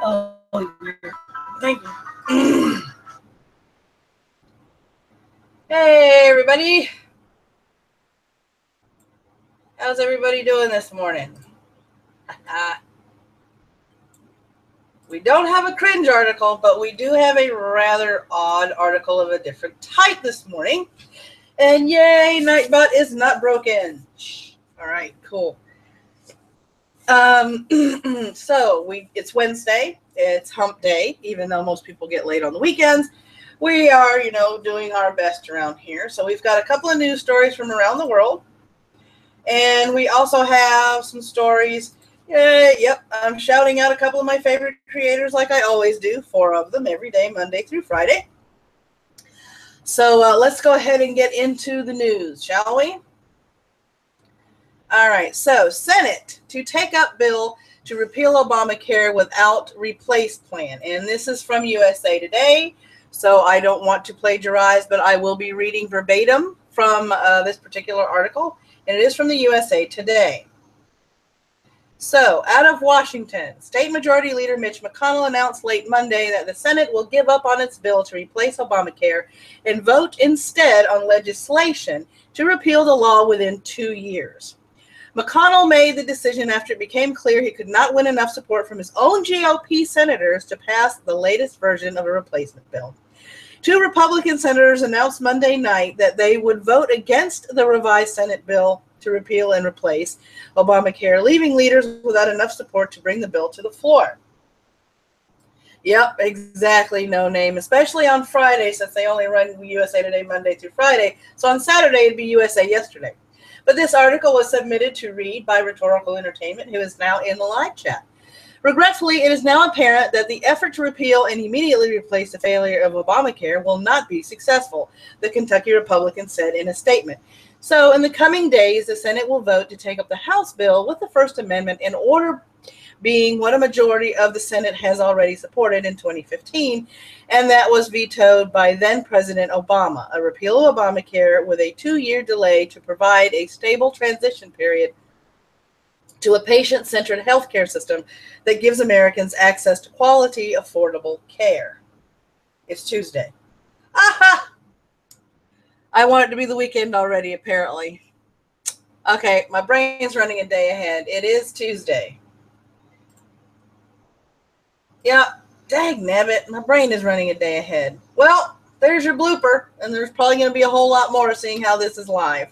Oh, thank you. Hey, everybody. How's everybody doing this morning? We don't have a cringe article, but we do have a rather odd article of a different type this morning. And yay, Nightbot is not broken. All right, cool. So it's Wednesday. It's hump day, even though most people get late on the weekends. We are, doing our best around here. So we've got a couple of news stories from around the world. And we also have some stories. Yep, I'm shouting out a couple of my favorite creators like I always do, 4 of them every day, Monday through Friday. So let's go ahead and get into the news, shall we? All right, so Senate to take up bill to repeal Obamacare without replace plan. And this is from USA Today, so I don't want to plagiarize, but I will be reading verbatim from this particular article, and it is from the USA Today. So, out of Washington, State Majority Leader Mitch McConnell announced late Monday that the Senate will give up on its bill to replace Obamacare and vote instead on legislation to repeal the law within 2 years. McConnell made the decision after it became clear he could not win enough support from his own GOP senators to pass the latest version of a replacement bill. 2 Republican senators announced Monday night that they would vote against the revised Senate bill to repeal and replace Obamacare, leaving leaders without enough support to bring the bill to the floor. Yep, exactly, no name, especially on Friday, since they only run USA Today Monday through Friday. So on Saturday, it'd be USA Yesterday. But this article was submitted to read by Rhetorical Entertainment, who is now in the live chat. Regretfully, it is now apparent that the effort to repeal and immediately replace the failure of Obamacare will not be successful, the Kentucky Republican said in a statement. So in the coming days, the Senate will vote to take up the House bill with the First Amendment in order being what a majority of the Senate has already supported in 2015, and that was vetoed by then-President Obama, a repeal of Obamacare with a 2-year delay to provide a stable transition period to a patient-centered healthcare system that gives Americans access to quality, affordable care. It's Tuesday. Aha! I want it to be the weekend already, apparently. Okay, my brain's running a day ahead. It is Tuesday. Yeah, dagnabbit, my brain is running a day ahead. Well, there's your blooper, and there's probably going to be a whole lot more seeing how this is live.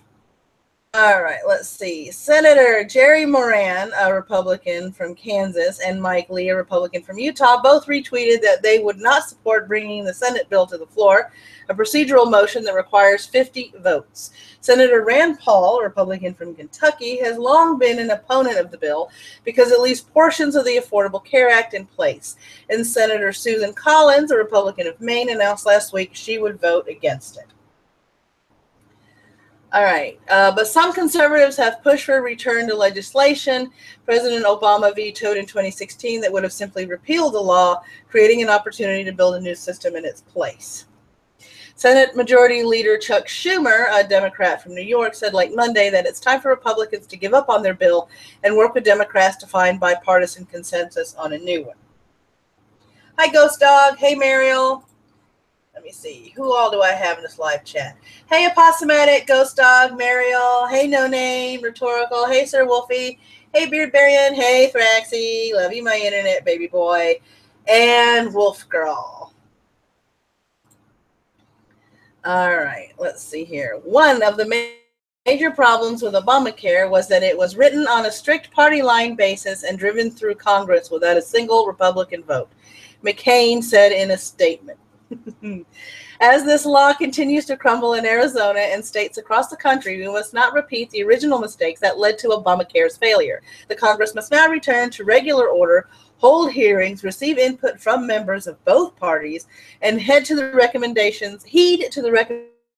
All right, let's see. Senator Jerry Moran, a Republican from Kansas, and Mike Lee, a Republican from Utah, both retweeted that they would not support bringing the Senate bill to the floor, a procedural motion that requires 50 votes. Senator Rand Paul, a Republican from Kentucky, has long been an opponent of the bill because it leaves portions of the Affordable Care Act in place. And Senator Susan Collins, a Republican of Maine, announced last week she would vote against it. All right, but some conservatives have pushed for a return to legislation President Obama vetoed in 2016 that would have simply repealed the law, creating an opportunity to build a new system in its place. Senate Majority Leader Chuck Schumer, a Democrat from New York, said late Monday that it's time for Republicans to give up on their bill and work with Democrats to find bipartisan consensus on a new one. Hi, Ghost Dog. Hey, Mariel. Let me see. Who all do I have in this live chat? Hey, Apostomatic, Ghost Dog, Mariel. Hey, No Name, Rhetorical. Hey, Sir Wolfie. Hey, Beardarian. Hey, Thraxy. Love you, my internet baby boy. And Wolf Girl. All right, let's see here. One of the major problems with Obamacare was that it was written on a strict party line basis and driven through Congress without a single Republican vote, McCain said in a statement. As this law continues to crumble in Arizona and states across the country, we must not repeat the original mistakes that led to Obamacare's failure. The Congress must now return to regular order, hold hearings, receive input from members of both parties, and heed to the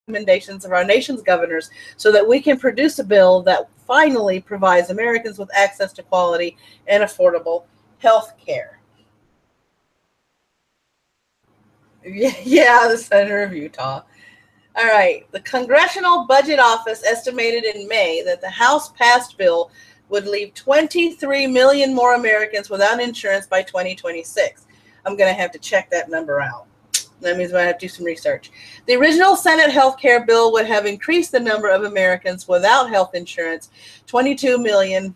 recommendations of our nation's governors so that we can produce a bill that finally provides Americans with access to quality and affordable health care. Yeah, the Senator of Utah. All right. The Congressional Budget Office estimated in May that the House-passed bill would leave 23 million more Americans without insurance by 2026. I'm going to have to check that number out. That means I have to do some research. The original Senate health care bill would have increased the number of Americans without health insurance, 22 million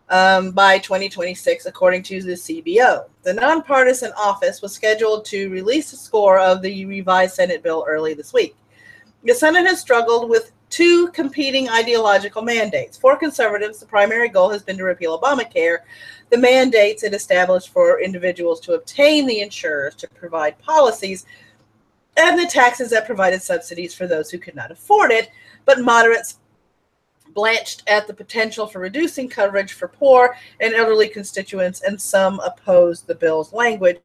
by 2026, according to the CBO. The nonpartisan office was scheduled to release a score of the revised Senate bill early this week. The Senate has struggled with two competing ideological mandates. For conservatives, the primary goal has been to repeal Obamacare, the mandates it established for individuals to obtain the insurers to provide policies, and the taxes that provided subsidies for those who could not afford it, but moderates blanched at the potential for reducing coverage for poor and elderly constituents, and some opposed the bill's language,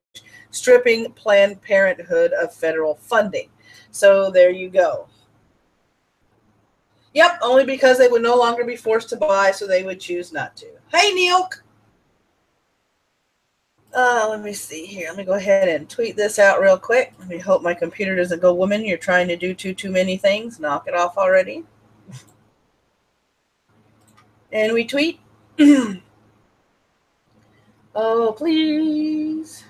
stripping Planned Parenthood of federal funding. So there you go. Yep, only because they would no longer be forced to buy, so they would choose not to. Hey, Neil. Let me see here. Let me go ahead and tweet this out real quick. Let me hope my computer doesn't go, woman, you're trying to do too many things. Knock it off already. And we tweet. Oh, please.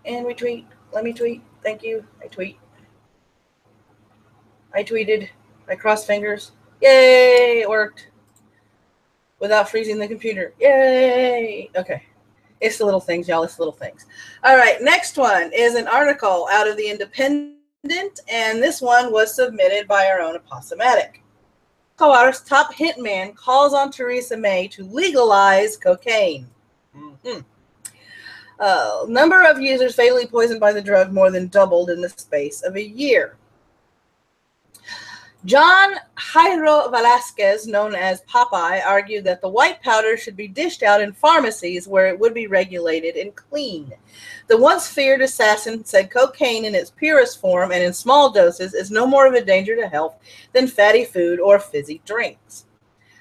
And we tweet. Let me tweet. Thank you. I tweet. I tweeted. I crossed fingers. Yay, it worked. Without freezing the computer. Yay. Okay. It's the little things, y'all. It's the little things. All right. Next one is an article out of the Independent, and this one was submitted by our own Apostomatic. Escobar's top hitman calls on Theresa May to legalize cocaine. Number of users fatally poisoned by the drug more than doubled in the space of a year. John Jairo Velasquez, known as Popeye, argued that the white powder should be dished out in pharmacies where it would be regulated and clean. The once feared assassin said cocaine in its purest form and in small doses is no more of a danger to health than fatty food or fizzy drinks.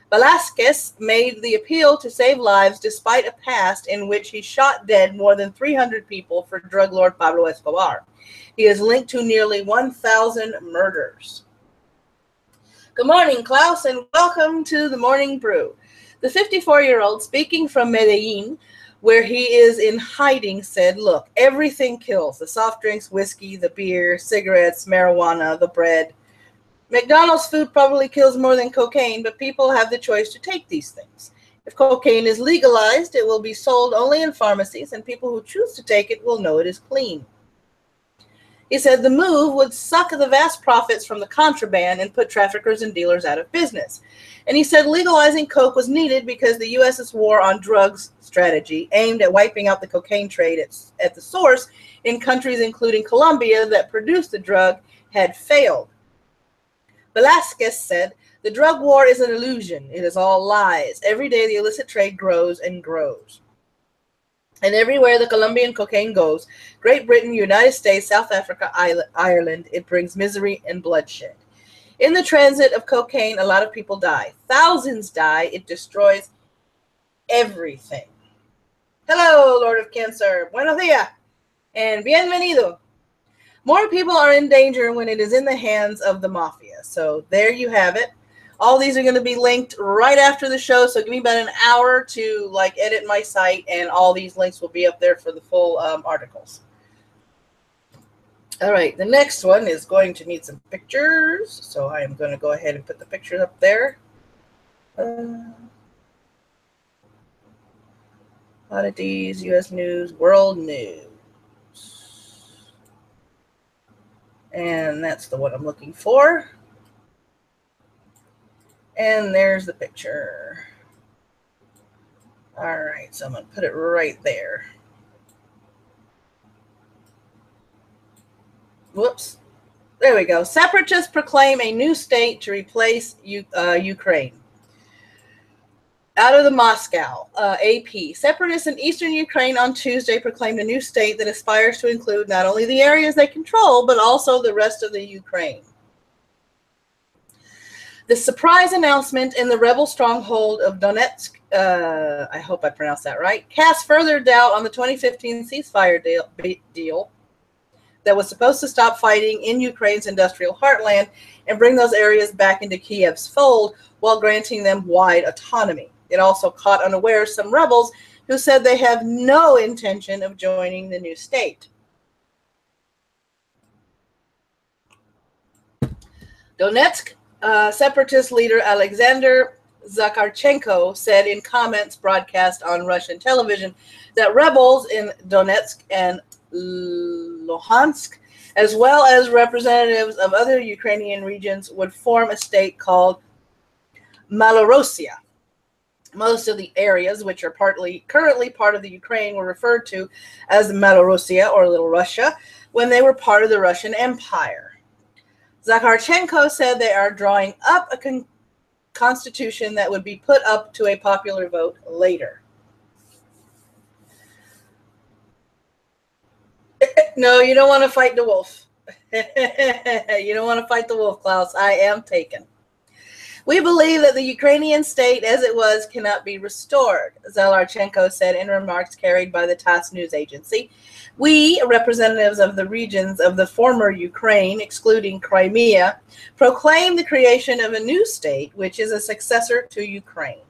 Velasquez made the appeal to save lives despite a past in which he shot dead more than 300 people for drug lord Pablo Escobar. He is linked to nearly 1,000 murders. Good morning, Klaus, and welcome to the Morning Brew. The 54-year-old, speaking from Medellin, where he is in hiding, said, look, everything kills. The soft drinks, whiskey, the beer, cigarettes, marijuana, the bread. McDonald's food probably kills more than cocaine, but people have the choice to take these things. If cocaine is legalized, it will be sold only in pharmacies, and people who choose to take it will know it is clean. He said the move would suck the vast profits from the contraband and put traffickers and dealers out of business. And he said legalizing coke was needed because the U.S.'s war on drugs strategy aimed at wiping out the cocaine trade at the source in countries including Colombia that produced the drug had failed. Velasquez said, the drug war is an illusion. It is all lies. Every day the illicit trade grows and grows. And everywhere the Colombian cocaine goes, Great Britain, United States, South Africa, Ireland, it brings misery and bloodshed. In the transit of cocaine, a lot of people die. Thousands die. It destroys everything. Hello, Lord of Cancer. Buenos días. And bienvenido. More people are in danger when it is in the hands of the mafia. So there you have it. All these are going to be linked right after the show. So give me about an hour to edit my site, and all these links will be up there for the full articles. All right, the next one is going to need some pictures. So I am going to go ahead and put the pictures up there. Oddities, U.S. News, World News. And that's the one I'm looking for. And there's the picture. All right, so I'm going to put it right there. Whoops. There we go. Separatists proclaim a new state to replace Ukraine. Out of the Moscow, AP. Separatists in eastern Ukraine on Tuesday proclaimed a new state that aspires to include not only the areas they control, but also the rest of the Ukraine. The surprise announcement in the rebel stronghold of Donetsk, I hope I pronounced that right, cast further doubt on the 2015 ceasefire deal that was supposed to stop fighting in Ukraine's industrial heartland and bring those areas back into Kiev's fold while granting them wide autonomy. It also caught unawares some rebels who said they have no intention of joining the new state. Donetsk separatist leader Alexander Zakharchenko said in comments broadcast on Russian television that rebels in Donetsk and Luhansk, as well as representatives of other Ukrainian regions, would form a state called Malorussia. Most of the areas, which are currently part of the Ukraine, were referred to as Malorussia or Little Russia when they were part of the Russian Empire. Zakharchenko said they are drawing up a constitution that would be put up to a popular vote later. No, you don't want to fight the wolf. You don't want to fight the wolf, Klaus. I am taken. We believe that the Ukrainian state as it was cannot be restored, Zakharchenko said in remarks carried by the TASS news agency. We, representatives of the regions of the former Ukraine, excluding Crimea, proclaim the creation of a new state, which is a successor to Ukraine.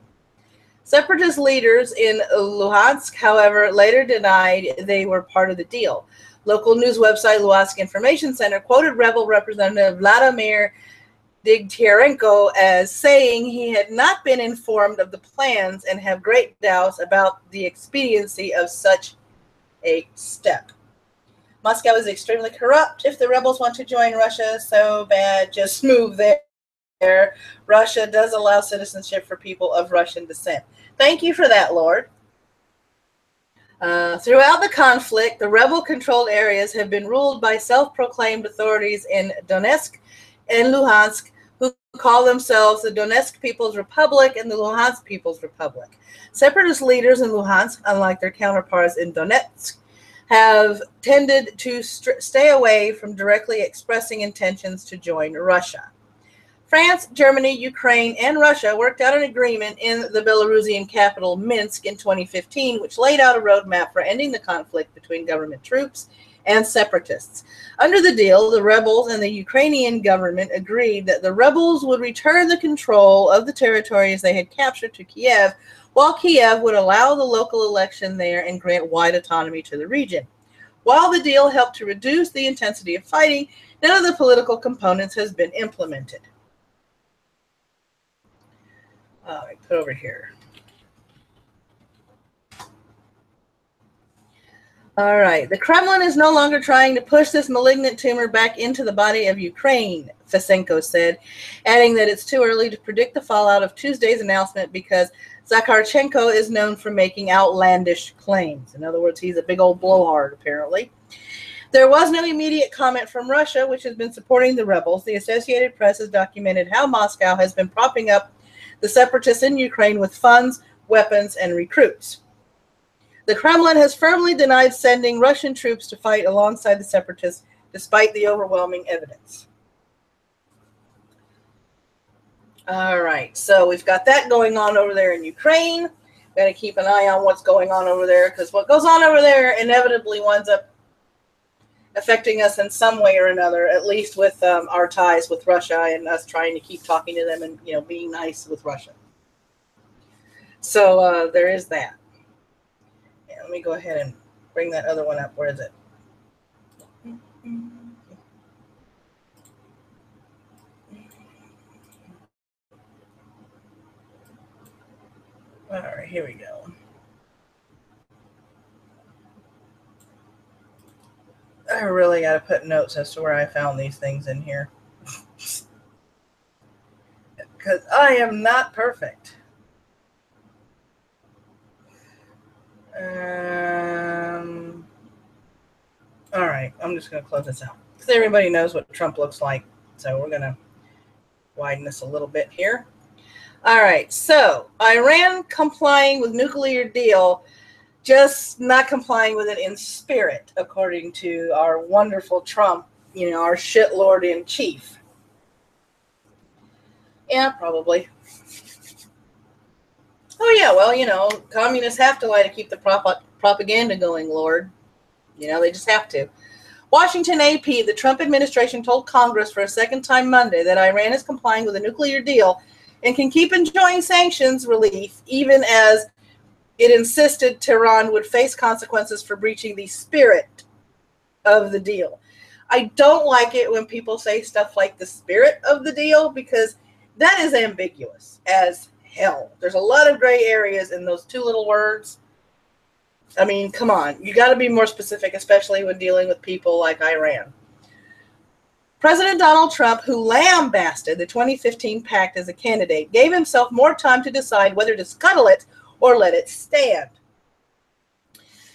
Separatist leaders in Luhansk, however, later denied they were part of the deal. Local news website Luhansk Information Center quoted rebel representative Vladimir Digtyarenko as saying he had not been informed of the plans and have great doubts about the expediency of such a step. Moscow is extremely corrupt. If the rebels want to join Russia so bad, just move there. Russia does allow citizenship for people of Russian descent. Thank you for that, Lord. Throughout the conflict, the rebel-controlled areas have been ruled by self-proclaimed authorities in Donetsk and Luhansk, who call themselves the Donetsk People's Republic and the Luhansk People's Republic. Separatist leaders in Luhansk, unlike their counterparts in Donetsk, have tended to stay away from directly expressing intentions to join Russia. France, Germany, Ukraine, and Russia worked out an agreement in the Belarusian capital, Minsk, in 2015, which laid out a roadmap for ending the conflict between government troops and separatists. Under the deal, the rebels and the Ukrainian government agreed that the rebels would return the control of the territories they had captured to Kiev, while Kiev would allow the local election there and grant wide autonomy to the region. While the deal helped to reduce the intensity of fighting, none of the political components has been implemented. I put over here. All right. The Kremlin is no longer trying to push this malignant tumor back into the body of Ukraine, Fesenko said, adding that it's too early to predict the fallout of Tuesday's announcement because Zakharchenko is known for making outlandish claims. In other words, he's a big old blowhard, apparently. There was no immediate comment from Russia, which has been supporting the rebels. The Associated Press has documented how Moscow has been propping up the separatists in Ukraine with funds, weapons, and recruits. The Kremlin has firmly denied sending Russian troops to fight alongside the separatists, despite the overwhelming evidence. All right, so we've got that going on over there in Ukraine. Got to keep an eye on what's going on over there, because what goes on over there inevitably winds up affecting us in some way or another, at least with our ties with Russia and us trying to keep talking to them and, being nice with Russia. So there is that. Yeah, let me go ahead and bring that other one up. Where is it? All right, here we go. I really got to put notes as to where I found these things in here. Because I am not perfect. All right, I'm just going to close this out. Because everybody knows what Trump looks like. So we're going to widen this a little bit here. All right, so Iran complying with nuclear deal, just not complying with it in spirit, according to our wonderful Trump, our shitlord in chief. Yeah, probably. Oh, yeah, well, communists have to lie to keep the propaganda going, Lord. They just have to. Washington AP, the Trump administration told Congress for a second time Monday that Iran is complying with a nuclear deal and can keep enjoying sanctions relief, even as it insisted Tehran would face consequences for breaching the spirit of the deal. I don't like it when people say stuff like the spirit of the deal, because that is ambiguous as hell. There's a lot of gray areas in those two little words. I mean, come on. You got to be more specific, especially when dealing with people like Iran. President Donald Trump, who lambasted the 2015 pact as a candidate, gave himself more time to decide whether to scuttle it or let it stand.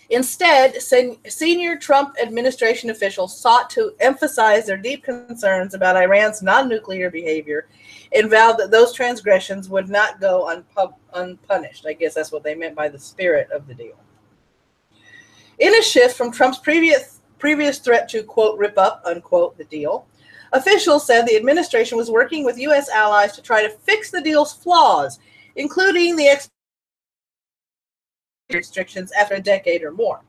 Instead, senior Trump administration officials sought to emphasize their deep concerns about Iran's non-nuclear behavior and vowed that those transgressions would not go unpunished. I guess that's what they meant by the spirit of the deal. In a shift from Trump's previous threat to, quote, rip up, unquote, the deal, officials said the administration was working with U.S. allies to try to fix the deal's flaws, including the restrictions after a decade or more.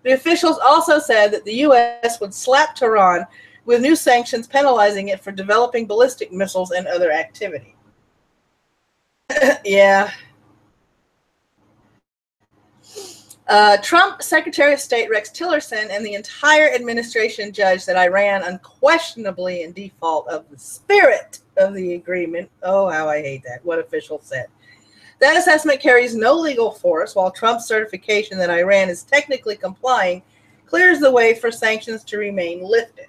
The officials also said that the U.S. would slap Tehran with new sanctions penalizing it for developing ballistic missiles and other activity. Yeah. Trump Secretary of State Rex Tillerson and the entire administration judged that Iran unquestionably in default of the spirit of the agreement. Oh, how I hate that. What officials said. That assessment carries no legal force, while Trump's certification that Iran is technically complying clears the way for sanctions to remain lifted.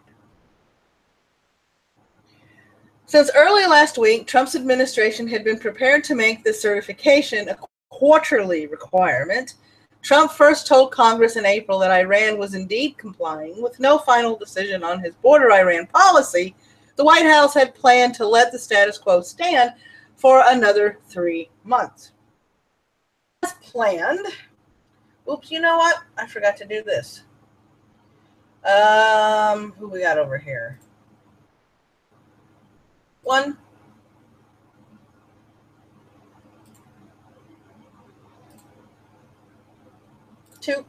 Since early last week, Trump's administration had been prepared to make this certification a quarterly requirement. Trump first told Congress in April that Iran was indeed complying. With no final decision on his border Iran policy, the White House had planned to let the status quo stand for another 3 months. As planned. Oops, you know what? I forgot to do this. Who we got over here? 1, 2,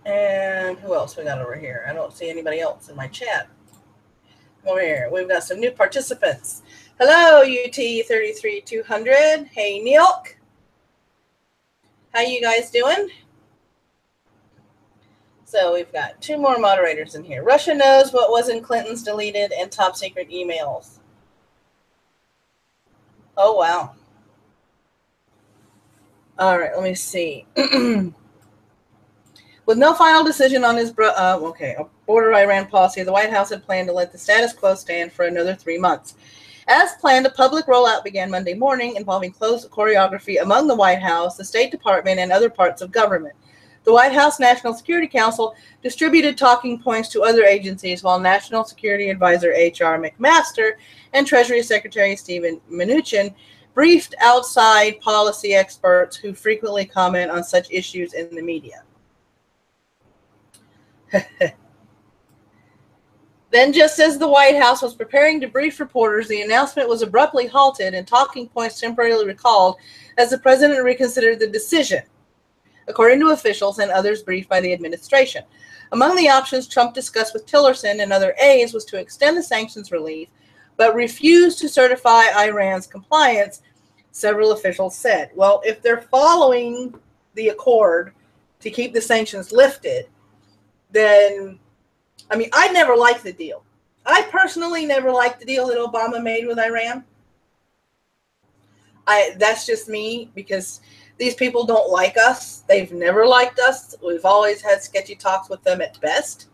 And who else we got over here? I don't see anybody else in my chat. Come over here. We've got some new participants. Hello, UT33200. Hey, Neilk. How you guys doing? So we've got 2 more moderators in here. Russia knows what was in Clinton's deleted and top secret emails. Oh, wow. All right, let me see. With no final decision on his border Iran policy, the White House had planned to let the status quo stand for another 3 months. As planned, a public rollout began Monday morning involving close choreography among the White House, the State Department, and other parts of government. The White House National Security Council distributed talking points to other agencies, while National Security Advisor H.R. McMaster and Treasury Secretary Steven Mnuchin briefed outside policy experts who frequently comment on such issues in the media. Then, just as the White House was preparing to brief reporters, the announcement was abruptly halted and talking points temporarily recalled as the president reconsidered the decision, according to officials and others briefed by the administration. Among the options Trump discussed with Tillerson and other aides was to extend the sanctions relief, but refused to certify Iran's compliance, several officials said. Well, if they're following the accord to keep the sanctions lifted, then, I mean, I never liked the deal. I personally never liked the deal that Obama made with Iran. That's just me, because these people don't like us. They've never liked us. We've always had sketchy talks with them at best.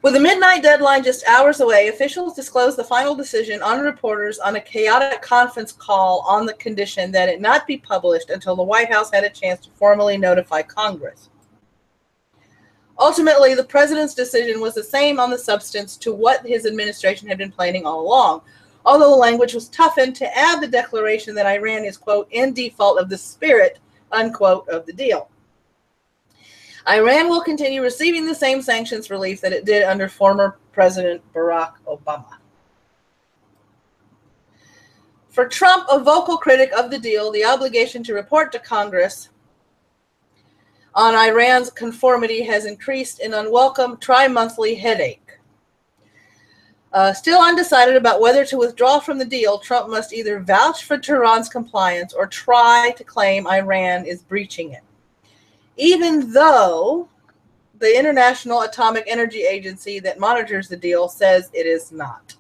With the midnight deadline just hours away, officials disclosed the final decision on reporters on a chaotic conference call on the condition that it not be published until the White House had a chance to formally notify Congress. Ultimately, the president's decision was the same on the substance to what his administration had been planning all along, although the language was toughened to add the declaration that Iran is, quote, in default of the spirit, unquote, of the deal. Iran will continue receiving the same sanctions relief that it did under former President Barack Obama. For Trump, a vocal critic of the deal, the obligation to report to Congress on Iran's conformity has increased an unwelcome tri-monthly headache. Still undecided about whether to withdraw from the deal, Trump must either vouch for Tehran's compliance or try to claim Iran is breaching it, even though the International Atomic Energy Agency that monitors the deal says it is not.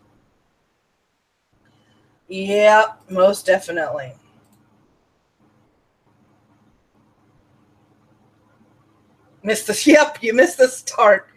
Yeah, most definitely. You missed the start.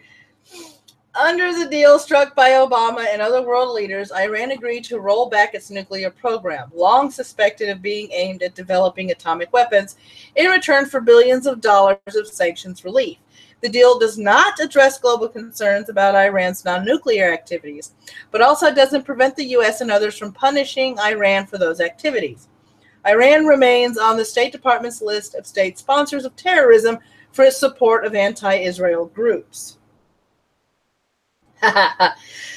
Under the deal struck by Obama and other world leaders, Iran agreed to roll back its nuclear program, long suspected of being aimed at developing atomic weapons, in return for billions of dollars of sanctions relief. The deal does not address global concerns about Iran's non-nuclear activities, but also doesn't prevent the U.S. and others from punishing Iran for those activities. Iran remains on the State Department's list of state sponsors of terrorism for its support of anti-Israel groups.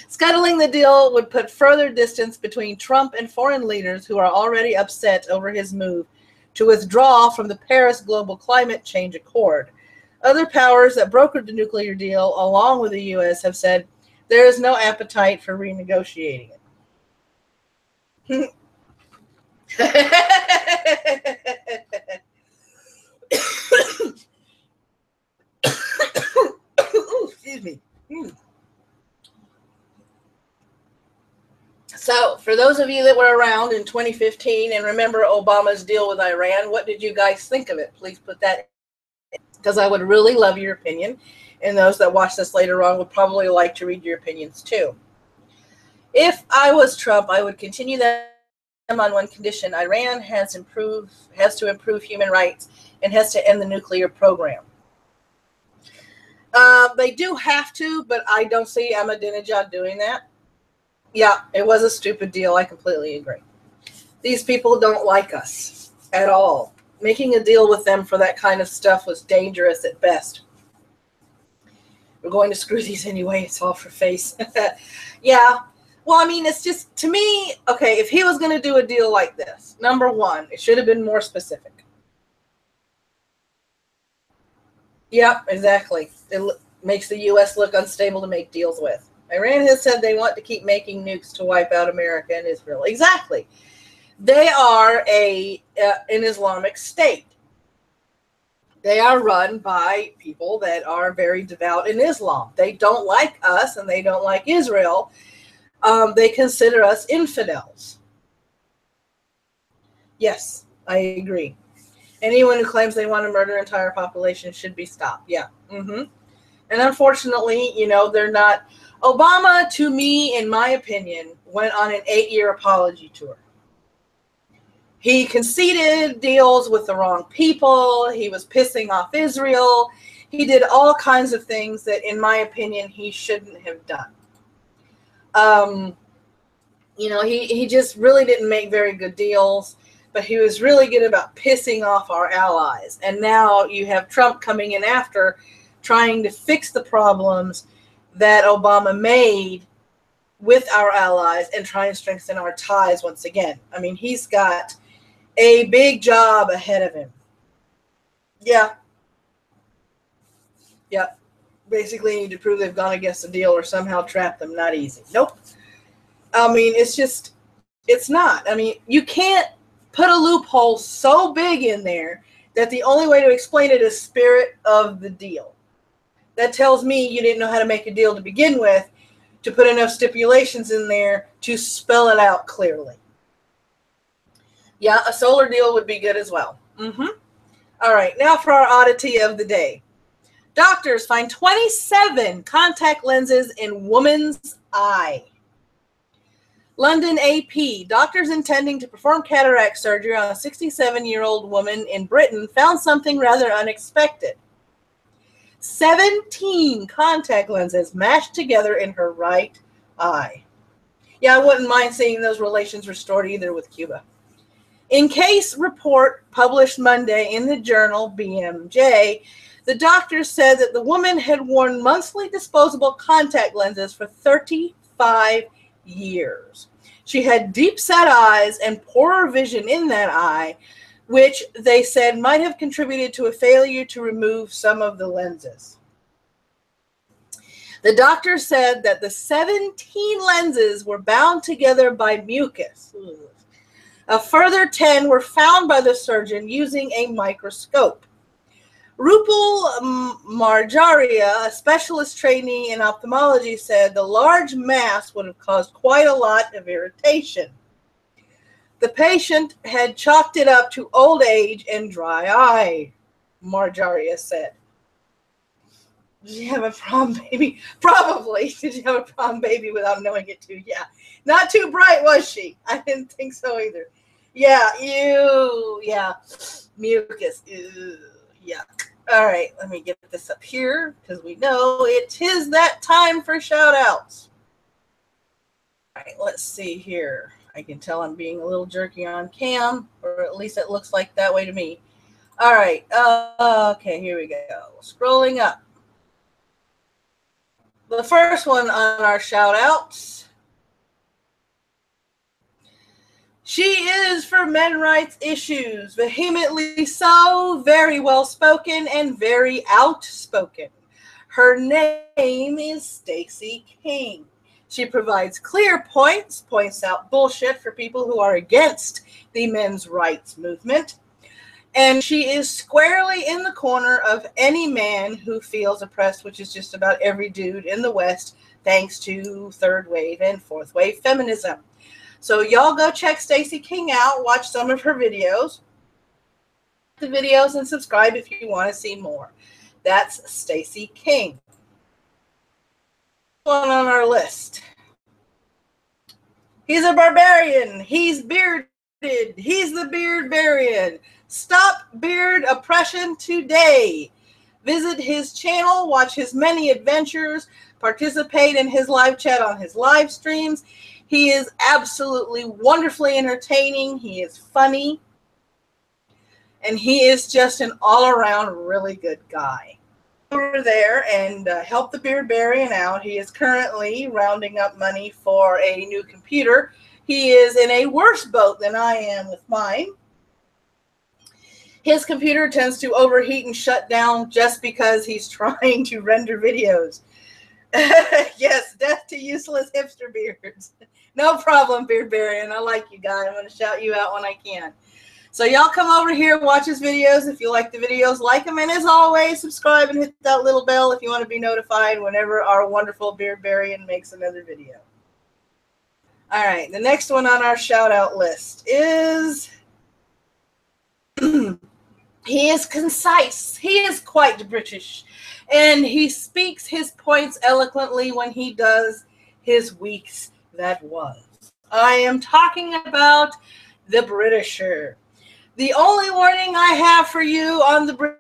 Scuttling the deal would put further distance between Trump and foreign leaders who are already upset over his move to withdraw from the Paris Global Climate Change Accord. Other powers that brokered the nuclear deal, along with the U.S., have said there is no appetite for renegotiating it. Excuse me. So, for those of you that were around in 2015 and remember Obama's deal with Iran, what did you guys think of it? Please put that in, because I would really love your opinion, and those that watch this later on would probably like to read your opinions too. If I was Trump, I would continue them on one condition: Iran has to improve human rights and has to end the nuclear program. They do have to, but I don't see Ahmadinejad doing that. Yeah, it was a stupid deal. I completely agree. These people don't like us at all. Making a deal with them for that kind of stuff was dangerous at best. We're going to screw these anyway. It's all for face. Yeah. Well, I mean, it's just, to me, okay, if he was going to do a deal like this, number one, it should have been more specific. Yep, exactly. Makes the U.S. look unstable to make deals with. Iran has said they want to keep making nukes to wipe out America and Israel. Exactly. They are an Islamic state. They are run by people that are very devout in Islam. They don't like us and they don't like Israel. They consider us infidels. Yes, I agree. Anyone who claims they want to murder entire population should be stopped. Yeah. And unfortunately, they're not. Obama, to me, in my opinion, went on an 8-year apology tour. He conceded deals with the wrong people. He was pissing off Israel. He did all kinds of things that, in my opinion, he shouldn't have done. He just really didn't make very good deals, but he was really good about pissing off our allies. And now you have Trump coming in after, trying to fix the problems that Obama made with our allies and try and strengthen our ties once again. I mean, he's got a big job ahead of him. Yeah. Basically need to prove they've gone against the deal or somehow trap them. Not easy. Nope. I mean, it's not. I mean, you can't put a loophole so big in there that the only way to explain it is spirit of the deal. That tells me you didn't know how to make a deal to begin with, to put enough stipulations in there to spell it out clearly. Yeah, a solar deal would be good as well. All right, now for our oddity of the day. Doctors find 27 contact lenses in woman's eye. London AP. Doctors intending to perform cataract surgery on a 67-year-old woman in Britain found something rather unexpected. 17 contact lenses mashed together in her right eye. Yeah, I wouldn't mind seeing those relations restored either with Cuba. In case report published Monday in the journal BMJ, the doctor said that the woman had worn monthly disposable contact lenses for 35 years. She had deep-set eyes and poorer vision in that eye, which they said might have contributed to a failure to remove some of the lenses. The doctor said that the 17 lenses were bound together by mucus. A further 10 were found by the surgeon using a microscope. Rupal Marjaria, a specialist trainee in ophthalmology, said the large mass would have caused quite a lot of irritation. The patient had chalked it up to old age and dry eye, Marjaria said. Did you have a prom baby? Probably. Did you have a prom baby without knowing it too? Yeah. Not too bright, was she? I didn't think so either. Yeah. Ew. Yeah. Mucus. Ew. Yuck. All right. Let me get this up here because we know it is that time for shout outs. All right. Let's see here. I can tell I'm being a little jerky on cam, or at least it looks like that way to me. All right. Okay. Here we go. Scrolling up. The first one on our shout outs. She is for men rights issues, vehemently so, very well spoken, and very outspoken. Her name is Stacy King. She provides clear points, points out bullshit for people who are against the men's rights movement. And she is squarely in the corner of any man who feels oppressed, which is just about every dude in the West, thanks to third wave and fourth wave feminism. So y'all go check Stacy King out, watch some of her videos, and subscribe if you want to see more. That's Stacy King. One on our list. He's a barbarian. He's bearded. He's the Beardarian. Stop beard oppression today. Visit his channel, watch his many adventures, participate in his live chat on his live streams. He is absolutely wonderfully entertaining. He is funny. And he is just an all-around really good guy. Over there and help the Beardarian out. He is currently rounding up money for a new computer. He is in a worse boat than I am with mine. His computer tends to overheat and shut down just because he's trying to render videos. Yes, death to useless hipster beards. No problem, Beardarian. I like you guys. I'm going to shout you out when I can. So y'all come over here, watch his videos. If you like the videos, like them. And as always, subscribe and hit that little bell if you want to be notified whenever our wonderful Beardarian makes another video. All right, the next one on our shout out list is... He is concise. He is quite British. And he speaks his points eloquently when he does his weeks that was. I am talking about the Britisher. The only warning I have for you on the British,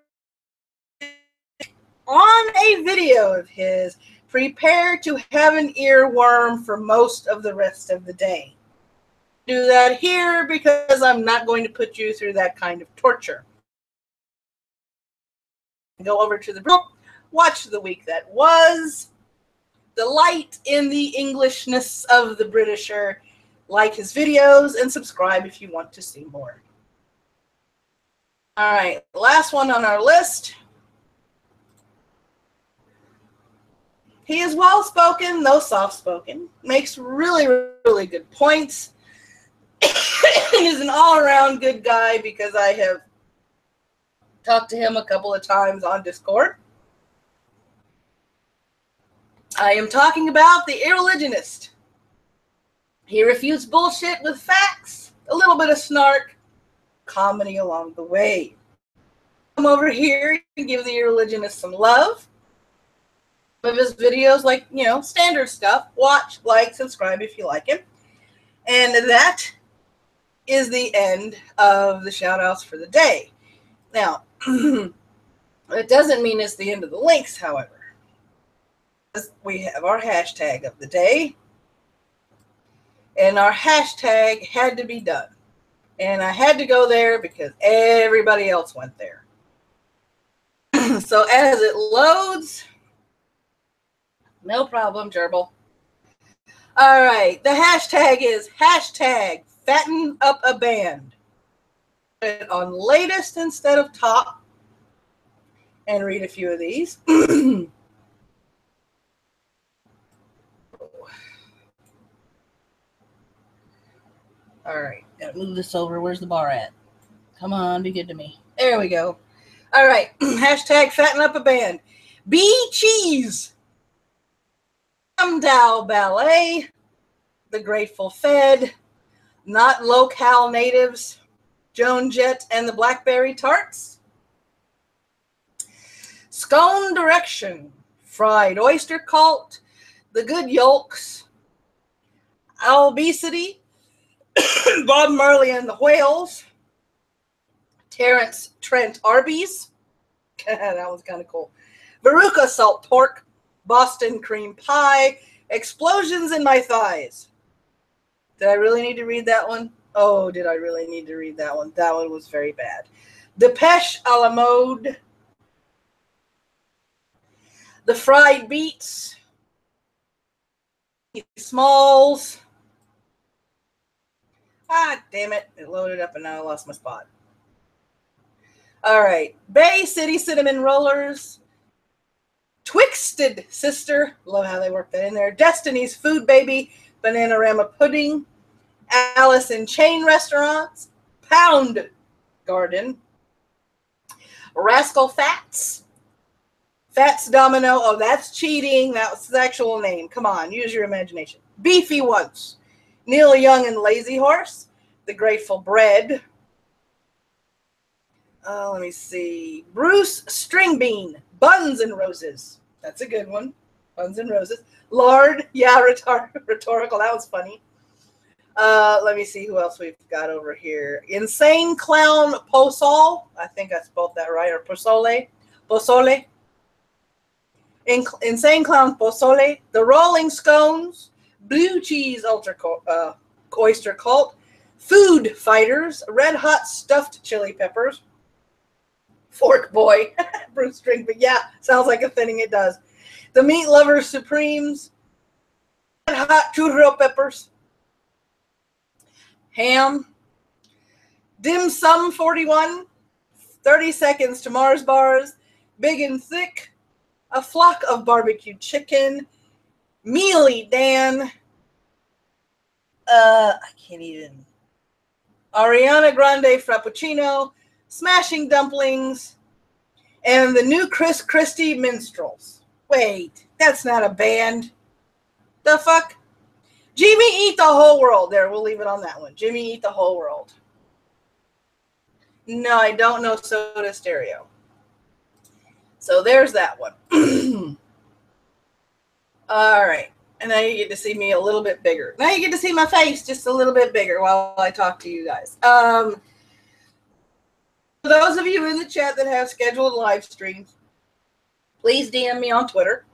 on a video of his, prepare to have an earworm for most of the rest of the day. Do that here because I'm not going to put you through that kind of torture. Go over to the book, watch the week that was, delight in the Englishness of the Britisher, like his videos, and subscribe if you want to see more. All right, the last one on our list. He is well-spoken, though soft-spoken, makes really, really good points. He's an all-around good guy because I have talked to him a couple of times on Discord. I am talking about the Irreligionist. He refutes bullshit with facts, a little bit of snark, comedy along the way. Come over here and give the Irreligionist some love. Some of his videos, like, you know, standard stuff. Watch, like, subscribe if you like him. And that is the end of the shout-outs for the day. Now, it doesn't mean it's the end of the links, however. We have our hashtag of the day. And our hashtag had to be done. And I had to go there because everybody else went there. So as it loads, no problem, gerbil. All right, the hashtag is hashtag fatten up a band. Put it on latest instead of top and read a few of these. All right, gotta move this over. Where's the bar at? Come on, be good to me. There we go. All right, hashtag fatten up a band. Bee Cheese. Dow Ballet. The Grateful Fed. Not Locale Natives. Joan Jett and the Blackberry Tarts. Scone Direction. Fried Oyster Cult. The Good Yolks. Obesity. Bob Marley and the Whales. Terrence Trent Arby's. That was kind of cool. Veruca Salt Pork. Boston Cream Pie. Explosions in My Thighs. Did I really need to read that one? Oh, did I really need to read that one? That one was very bad. Depeche a la Mode. The Fried Beets. Smalls. Ah, damn it. It loaded up and now I lost my spot. All right. Bay City Cinnamon Rollers. Twixted Sister. Love how they work that in there. Destiny's Food Baby. Bananarama Pudding. Alice in Chain Restaurants. Pound Garden. Rascal Fats. Fats Domino. Oh, that's cheating. That was his actual name. Come on, use your imagination. Beefy Once. Neil Young and Lazy Horse. The Grateful Bread. Let me see. Bruce Stringbean. Buns and Roses. That's a good one. Buns and Roses. Lard. Yeah, rhetorical. That was funny. Let me see who else we've got over here. Insane Clown Posol. I think I spelled that right. Or Posole. Posole. Insane Clown Posole. The Rolling Scones. Blue Cheese Oyster Cult. Food Fighters. Red Hot Stuffed Chili Peppers. Fork Boy. Bruce Stringbean. Yeah, sounds like a thing. It does. The Meat Lovers Supremes. Red Hot Churro Peppers. Ham. Dim Sum 41. 30 seconds to Mars bars, big and thick, a flock of barbecued chicken, Mealy Dan, I can't even, Ariana Grande Frappuccino, Smashing Dumplings, and the new Chris Christie Minstrels. Wait, that's not a band. The fuck? Jimmy Eat the Whole World. There, we'll leave it on that one. Jimmy Eat the Whole World. No, I don't know Soda Stereo. So there's that one. All right. And now you get to see me a little bit bigger. Now you get to see my face just a little bit bigger while I talk to you guys. For those of you in the chat that have scheduled live streams, please DM me on Twitter.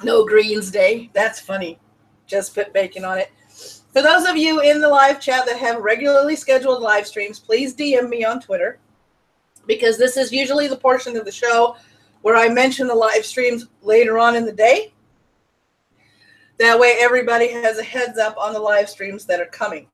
No Greens Day. That's funny. Just put bacon on it. For those of you in the live chat that have regularly scheduled live streams, please DM me on Twitter, because this is usually the portion of the show where I mention the live streams later on in the day. That way everybody has a heads up on the live streams that are coming.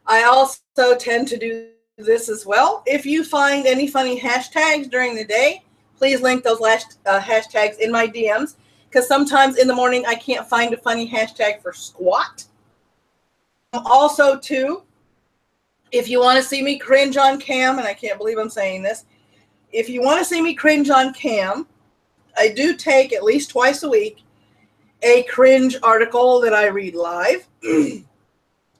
I also tend to do this as well. If you find any funny hashtags during the day, please link those hashtags in my DMs, because sometimes in the morning I can't find a funny hashtag for squat. Also, too, if you want to see me cringe on cam, and I can't believe I'm saying this, if you want to see me cringe on cam, I do take at least twice a week a cringe article that I read live.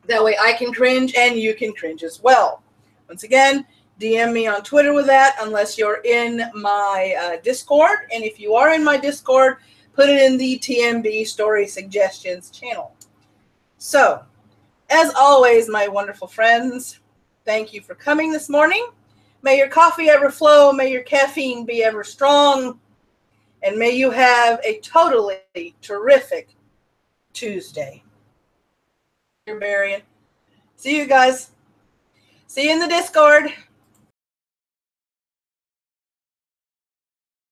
That way I can cringe and you can cringe as well. Once again, DM me on Twitter with that, unless you're in my Discord. And if you are in my Discord, put it in the TMB Story Suggestions channel. So, as always, my wonderful friends, thank you for coming this morning. May your coffee ever flow. May your caffeine be ever strong. And may you have a totally terrific Tuesday. Beardarian. See you guys. See you in the Discord.